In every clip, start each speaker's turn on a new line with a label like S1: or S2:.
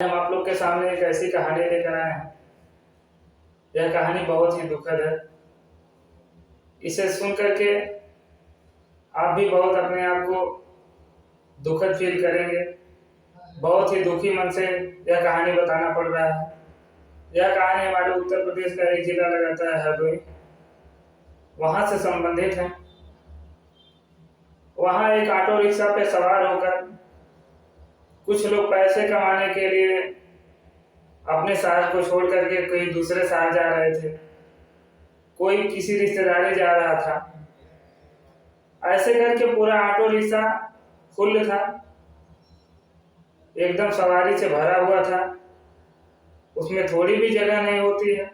S1: हम आप लोग के सामने एक ऐसी कहानी लेकर आए हैं। यह कहानी बहुत ही दुखद है। इसे सुन करके आप भी बहुत अपने आप को दुखद फील करेंगे। बहुत ही दुखी मन से यह कहानी बताना पड़ रहा है। यह कहानी हमारे उत्तर प्रदेश का एक जिला लगाता है हरदोई, वहां से संबंधित है। वहां एक ऑटो रिक्शा पे सवार होकर कुछ लोग पैसे कमाने के लिए अपने शहर को छोड़ करके कोई दूसरे शहर जा रहे थे। कोई किसी रिश्तेदारी जा रहा था। ऐसे करके पूरा ऑटो रिक्शा फुल था, एकदम सवारी से भरा हुआ था। उसमें थोड़ी भी जगह नहीं होती है।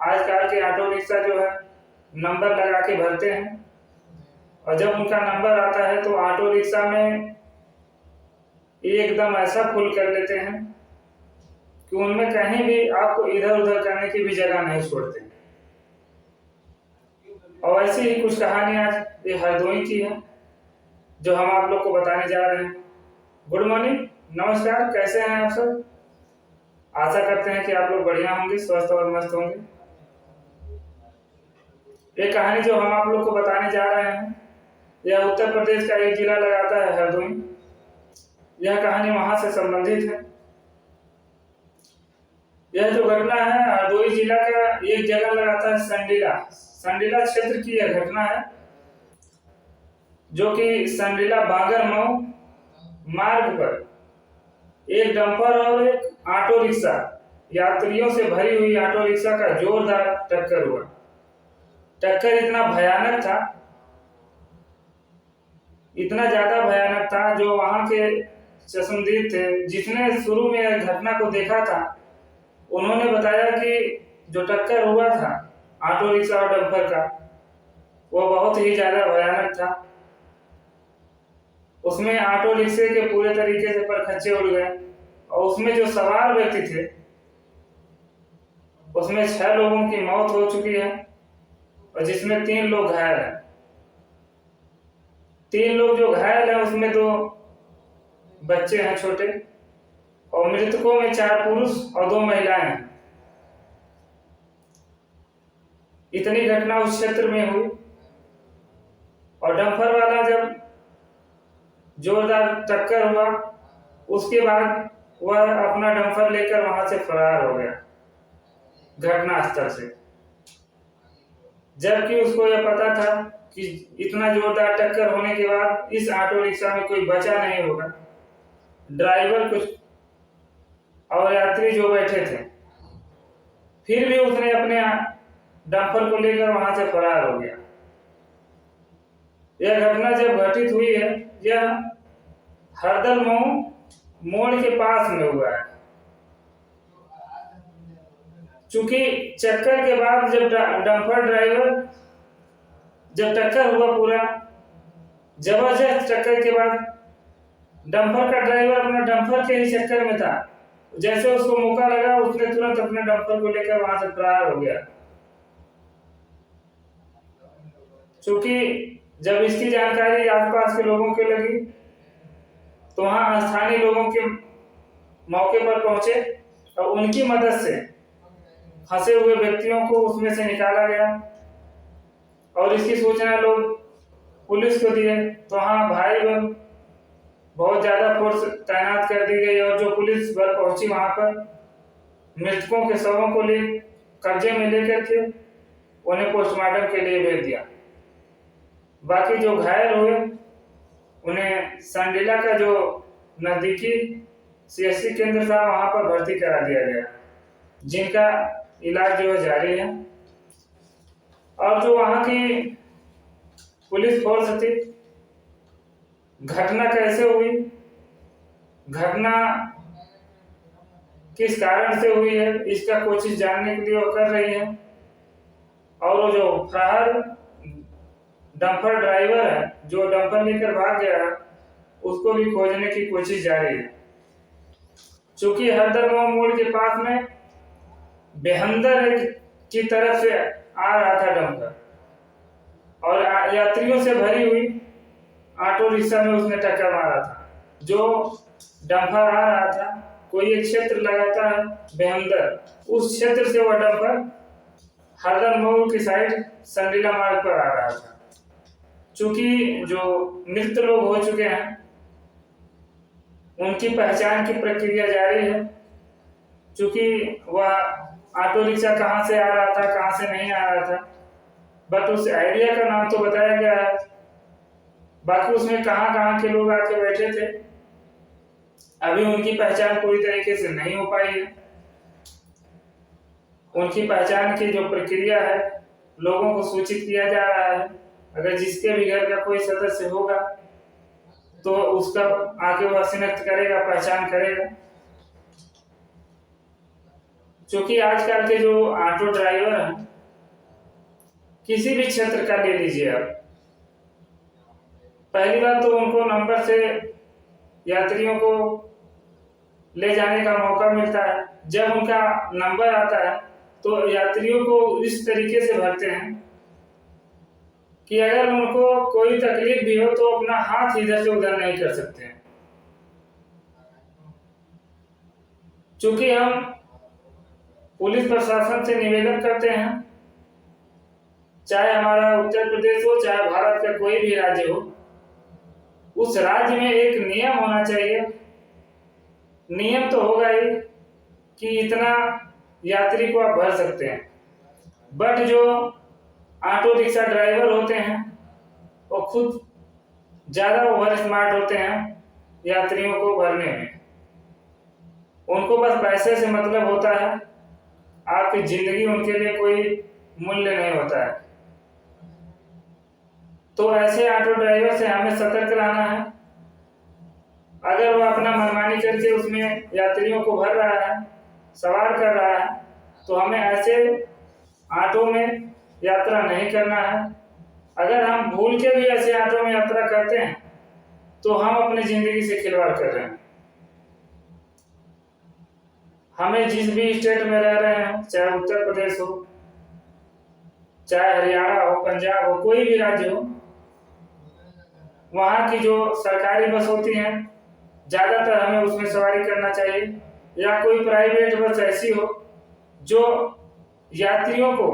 S1: आजकल के ऑटो रिक्शा जो है नंबर लगा के भरते हैं, और जब उनका नंबर आता है तो ऑटो रिक्शा में एकदम ऐसा फुल कर लेते हैं कि उनमें कहीं भी आपको इधर उधर करने की भी जगह नहीं छोड़ते। और ऐसी ही कुछ कहानी आज ये हरदोई की है जो हम आप लोग को बताने जा रहे हैं। गुड मॉर्निंग, नमस्कार, कैसे हैं आप सब? आशा करते हैं कि आप लोग बढ़िया होंगे, स्वस्थ और मस्त होंगे। ये कहानी जो हम आप लोग को बताने जा रहे हैं यह उत्तर प्रदेश का एक जिला लगाता है हरदोई। यह कहानी वहां से संबंधित है। यह जो घटना है हरदोई जिला का एक जगह लगाता है संडीला क्षेत्र की यह घटना है, जो कि संडीला बागर मऊ मार्ग पर एक डंपर और एक ऑटो रिक्शा, यात्रियों से भरी हुई ऑटो रिक्शा का जोरदार टक्कर हुआ। टक्कर इतना भयानक था, इतना ज्यादा भयानक था, जो वहां के चश्मदीद थे जिसने शुरू में यह घटना को देखा था, उन्होंने बताया कि जो टक्कर हुआ था ऑटो रिक्शा और डंपर का, वो बहुत ही ज्यादा भयानक था। उसमें ऑटो रिक्शे के पूरे तरीके से परखच्चे उड़ गए, और उसमें जो सवार व्यक्ति थे उसमें 6 लोगों की मौत हो चुकी है, और जिसमें 3 लोग घायल हैं। 3 लोग जो घायल हैं उसमें 2 बच्चे हैं छोटे, और मृतकों में 4 पुरुष और 2 महिलाएं हैं। इतनी घटना उस क्षेत्र में हुई, और डंपर वाला जब जोरदार टक्कर हुआ उसके बाद वह अपना डंपर लेकर वहां से फरार हो गया घटना स्थल से, जबकि उसको यह पता था कि इतना जोरदार टक्कर होने के बाद इस ऑटो रिक्शा में कोई बचा नहीं होगा। ड्राइवर कुछ और यात्री जो बैठे थे, फिर भी उसने अपने डंपर को लेकर वहां से फरार हो गया। यह घटना जब घटित हुई है यह हरदल मऊ मोड़ के पास में हुआ है। चूंकि चक्कर के बाद जब डंपर ड्राइवर जब टक्कर हुआ, पूरा जबरदस्त टक्कर के बाद डंपर का ड्राइवर अपना डंपर के ही चक्कर में था। जैसे उसको मौका लगा उसने तुरंत अपने डंपर को लेकर वहां से फरार हो गया। चूंकि जब इसकी जानकारी आसपास के लोगों के लगी तो वहां स्थानीय लोगों के मौके पर पहुंचे, और उनकी मदद से फंसे हुए व्यक्तियों को उसमें से निकाला गया, और इसकी सूचना लोग पुलिस को दिए। तो हाँ भाई बल बहुत ज्यादा फोर्स तैनात कर दी गई, और जो पुलिस बल पहुंची वहां पर मृतकों के शवों को ले कब्जे में लेकर के उन्हें पोस्टमार्टम के लिए भेज दिया। बाकी जो घायल हुए उन्हें संडीला का जो नजदीकी सीएससी केंद्र था वहां पर भर्ती करा दिया गया, जिनका इलाज जो है जारी है। और जो वहां की पुलिस फोर्स थी, घटना कैसे हुई, घटना किस कारण से हुई है, इसका कोशिश जानने के लिए वो कर रही है। और वो जो फरार डंपर ड्राइवर है जो डंपर लेकर भाग गया है, उसको भी खोजने की कोशिश जारी है। चूंकि हरदल मोड़ के पास में बेहंदर की तरफ से आ रहा था डंपर, और यात्रियों से भरी हुई ऑटो रिक्शा में उसने टक्कर मारा था। जो डंपर आ रहा था कोई एक क्षेत्र लगाता है बेहंदर, उस क्षेत्र से वह डंपर हरदर मऊ की साइड संडीला मार्ग पर आ रहा था। चूंकि जो मृत लोग हो चुके हैं उनकी पहचान की प्रक्रिया जारी है। चूंकि वह ऑटो रिक्शा कहाँ से आ रहा था कहाँ से नहीं आ रहा था, बट उस एरिया का नाम तो बताया गया है। बाकी उसमें कहाँ कहाँ के लोग आके बैठे थे अभी उनकी पहचान पूरी तरीके से नहीं हो पाई है। उनकी पहचान की जो प्रक्रिया है लोगों को सूचित किया जा रहा है। अगर जिसके भी घर का कोई सदस्य होगा तो उसका आके वह शिनाख्त करेगा, पहचान करेगा। क्योंकि आजकल के जो ऑटो ड्राइवर हैं, किसी भी क्षेत्र का ले लीजिए आप, पहली बात तो उनको नंबर से यात्रियों को ले जाने का मौका मिलता है। जब उनका नंबर आता है तो यात्रियों को इस तरीके से भरते हैं कि अगर उनको कोई तकलीफ भी हो तो अपना हाथ इधर से उधर नहीं कर सकते हैं। चूंकि हम पुलिस प्रशासन से निवेदन करते हैं, चाहे हमारा उत्तर प्रदेश हो चाहे भारत का कोई भी राज्य हो, उस राज्य में एक नियम होना चाहिए। नियम तो होगा ही कि इतना यात्री को आप भर सकते हैं, बट जो ऑटो रिक्शा ड्राइवर होते हैं वो खुद ज्यादा ओवर स्मार्ट होते हैं यात्रियों को भरने में। उनको बस पैसे से मतलब होता है, आपकी जिंदगी उनके लिए कोई मूल्य नहीं होता है। तो ऐसे ऑटो ड्राइवर से हमें सतर्क रहना है। अगर वो अपना मनमानी करके उसमें यात्रियों को भर रहा है, सवार कर रहा है, तो हमें ऐसे ऑटो में यात्रा नहीं करना है। अगर हम भूल के भी ऐसे ऑटो में यात्रा करते हैं तो हम अपनी जिंदगी से खिलवाड़ कर रहे हैं। हमें जिस भी स्टेट में रह रहे हैं, चाहे उत्तर प्रदेश हो चाहे हरियाणा हो पंजाब हो कोई भी राज्य हो, वहाँ की जो सरकारी बस होती हैं ज्यादातर हमें उसमें सवारी करना चाहिए, या कोई प्राइवेट बस ऐसी हो जो यात्रियों को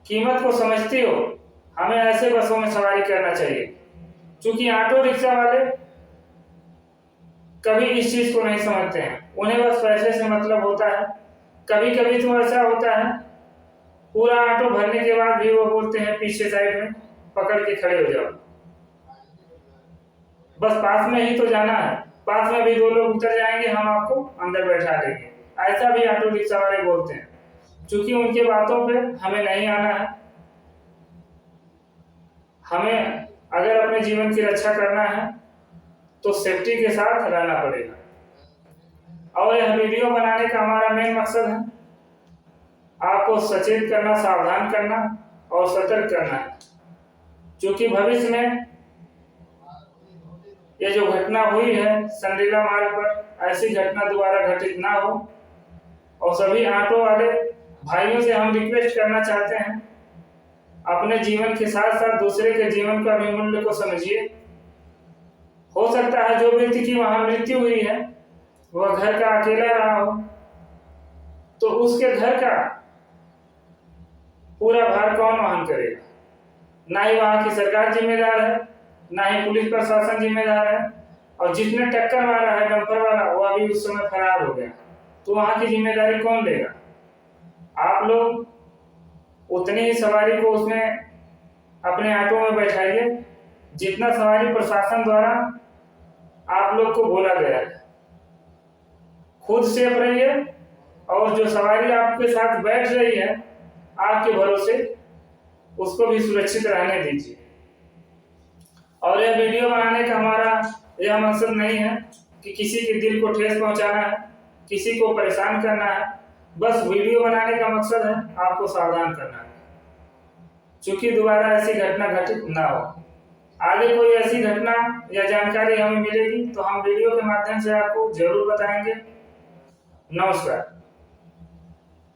S1: कीमत को समझती हो, हमें ऐसे बसों में सवारी करना चाहिए। क्योंकि ऑटो रिक्शा वाले कभी इस चीज को नहीं समझते हैं, उन्हें बस पैसे से मतलब होता है। कभी कभी तो ऐसा होता है पूरा ऑटो भरने के बाद भी वो बोलते हैं पीछे साइड में पकड़ के खड़े हो जाओ, बस पास में ही तो जाना है, पास में भी दो लोग उतर जाएंगे हम आपको अंदर बैठा देंगे। ऐसा भी ऑटो रिक्शा वाले बोलते हैं। क्योंकि उनके बातों पे हमें नहीं आना है। हमें अगर अपने जीवन की रक्षा करना है तो सेफ्टी के साथ रहना पड़ेगा। और यह वीडियो बनाने का हमारा मेन मकसद है आपको सचेत करना, सावधान करना और सतर्क करना है। क्योंकि भविष्य में ये जो घटना हुई है संडीला मार्ग पर, ऐसी घटना दोबारा घटित ना हो। और सभी ऑटो वाले भाइयों से हम रिक्वेस्ट करना चाहते हैं, अपने जीवन के साथ साथ दूसरे के जीवन का भी मूल्य को समझिए। हो सकता है जो व्यक्ति की वहां मृत्यु हुई है वह घर का अकेला रहा हो, तो उसके घर का पूरा भार कौन वहन करेगा? ना ही वहां की सरकार जिम्मेदार है, ना ही पुलिस प्रशासन जिम्मेदार है। और जिसने टक्कर मारा है डंपर वाला वो अभी उस समय फरार हो गया, तो वहां की जिम्मेदारी कौन लेगा? आप लोग उतनी ही सवारी को उसमें अपने ऑटो में बैठाइए जितना सवारी प्रशासन द्वारा आप लोग को बोला गया है। खुद सेफ रहिए और जो सवारी आपके साथ बैठ रही है आपके भरोसे, उसको भी सुरक्षित रहने दीजिए। और यह वीडियो बनाने का हमारा यह मकसद नहीं है कि किसी के दिल को ठेस पहुंचाना है, किसी को परेशान करना है। बस वीडियो बनाने का मकसद है आपको सावधान करना है, क्योंकि दोबारा ऐसी घटना घटित ना हो। आगे कोई ऐसी घटना या जानकारी हमें मिलेगी तो हम वीडियो के माध्यम से आपको जरूर बताएंगे। नमस्कार।